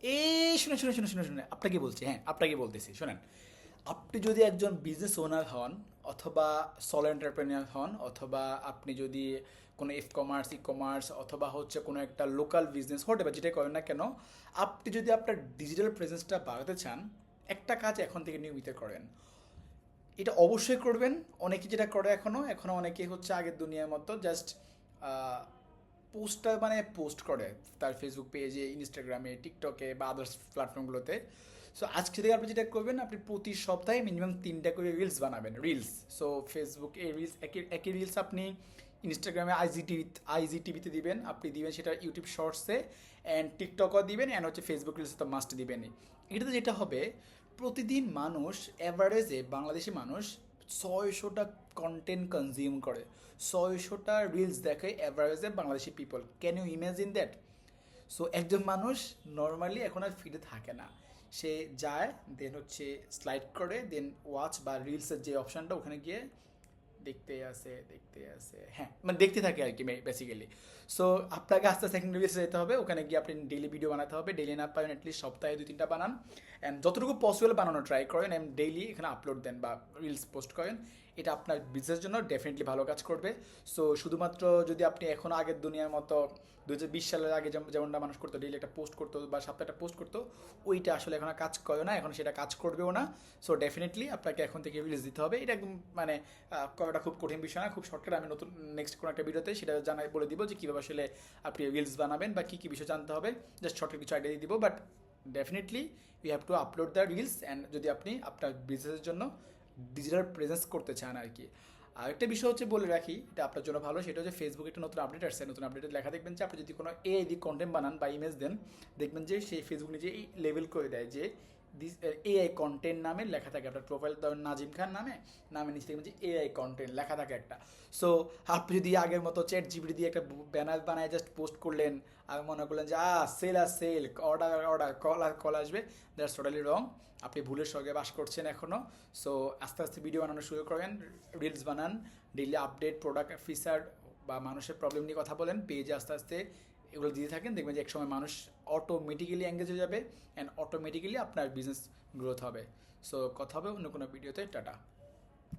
শুনে আপনাকে বলছি, হ্যাঁ আপনাকে বলতেছি শোনেন। আপনি যদি একজন বিজনেস ওনার হন, অথবা সলো এন্টারপ্রেনিয়ার হন, অথবা আপনি যদি কোনো ই কমার্স অথবা হচ্ছে কোনো একটা লোকাল বিজনেস হতে বা যেটাই করেন না কেন, আপনি যদি আপনার ডিজিটাল প্রেজেন্সটা বাড়াতে চান, একটা কাজ এখন থেকে নিয়মিত করেন। এটা অবশ্যই করবেন। অনেকে যেটা করে এখনও অনেকে হচ্ছে আগের দুনিয়ার মতো জাস্ট পোস্টটা মানে পোস্ট করে তার ফেসবুক পেজে, ইনস্টাগ্রামে, টিকটকে বা আদার্স প্ল্যাটফর্মগুলোতে। সো আজকে থেকে আপনি যেটা করবেন, আপনি প্রতি সপ্তাহে মিনিমাম 3টা করে রিলস বানাবেন, রিলস। সো ফেসবুকে রিলস, একই রিলস আপনি ইনস্টাগ্রামে আইজিটিভিতে দিবেন, আপনি দিবেন সেটা ইউটিউব শর্টসে, অ্যান্ড টিকটকও দিবেন, অ্যান্ড হচ্ছে ফেসবুক রিলসে তো মাস্ট দিবেনই। এটাতে যেটা হবে, প্রতিদিন মানুষ অ্যাভারেজে, বাংলাদেশি মানুষ 600টা কন্টেন্ট কনজিউম করে, 600টা রিলস দেখে অ্যাভারেজে Bangladeshi people. Can you imagine that? So একজন মানুষ নর্মালি এখন আর ফিডে থাকে না, সে যায়, দেন হচ্ছে স্লাইড করে, দেন ওয়াচ বা রিলসের যে অপশানটা ওখানে গিয়ে দেখতে আছে, হ্যাঁ মানে দেখতে থাকে আর কি বেসিক্যালি। সো আপনাকে আস্তে আস্তে সেকেন্ড রিলসে যেতে হবে, ওখানে গিয়ে আপনি ডেলি ভিডিও বানাতে হবে, ডেলি না পারেন অ্যাটলিস্ট সপ্তাহে 2-3টা বানান, অ্যান্ড যতটুকু পসিবল বানানো ট্রাই করেন, অ্যান্ড ডেইলি এখানে আপলোড দেন বা রিলস পোস্ট করেন। এটা আপনার বিজনেসের জন্য ডেফিনেটলি ভালো কাজ করবে। সো শুধুমাত্র যদি আপনি এখনও আগের দুনিয়ার মতো 2020 সালের আগে যেমনটা মানুষ করতো, ডেইলি একটা পোস্ট করতো বা সপ্তাহে একটা পোস্ট করতো, ওইটা আসলে এখন আর কাজ করে না, এখন সেটা কাজ করবেও না। সো ডেফিনেটলি আপনাকে এখন থেকে রিলিজ দিতে হবে। এটা একদম মানে করাটা খুব কঠিন বিষয় না, খুব শর্টকাট। আমি নতুন নেক্সট কোনো একটা ভিডিওতে সেটা বলে দিব যে কীভাবে আসলে আপনি রিলস বানাবেন বা কী কী বিষয় জানতে হবে, জাস্ট শর্টকাট কিছু আইডিয়া দিয়ে দিব। But definitely you have to upload the reels, and যদি আপনি আপনার বিজনেসের জন্য ডিজিটাল প্রেজেন্স করতে চান আর কি। আর একটা বিষয় হচ্ছে বলে রাখি, এটা আপনার জন্য ভালো, সেটা হচ্ছে ফেসবুকে একটা নতুন আপডেট আসছে। নতুন আপডেটে লেখা দেখবেন যে আপনি যদি কোনো এআই দিয়ে কন্টেন্ট বানান বা ইমেজ দেন, দেখবেন যে সেই ফেসবুক নিজে এই লেবেল করে দেয় যে দিস এআই কন্টেন্ট নামে লেখা থাকে। আপনার প্রোফাইল ধরেন নাজিম খান নামে নিচে দেখবেন যে এআই কন্টেন্ট লেখা থাকে একটা। সো আপনি যদি আগের মতো চ্যাট জিপিটি দিয়ে একটা ব্যানার বানায় জাস্ট পোস্ট করলেন, আর মনে করলেন যে সেল আর সেল, অর্ডার অর্ডার, কল আর কল আসবে, দ্যাটস টোটালি রং। আপনি ভুলের সঙ্গে বাস করছেন এখনও। সো আস্তে আস্তে ভিডিও বানানো শুরু করেন, রিলস বানান, ডেইলি আপডেট, প্রোডাক্ট ফিচার বা মানুষের প্রবলেম নিয়ে কথা বলেন পেজে, আস্তে আস্তে এগুলো দিতে থাকেন। দেখবেন যে একসময় মানুষ অটোমেটিক্যালি এঙ্গেজ হয়ে যাবে, অ্যান্ড অটোমেটিক্যালি আপনার বিজনেস গ্রোথ হবে। সো কথা হবে অন্য কোনো ভিডিওতে। টাটা।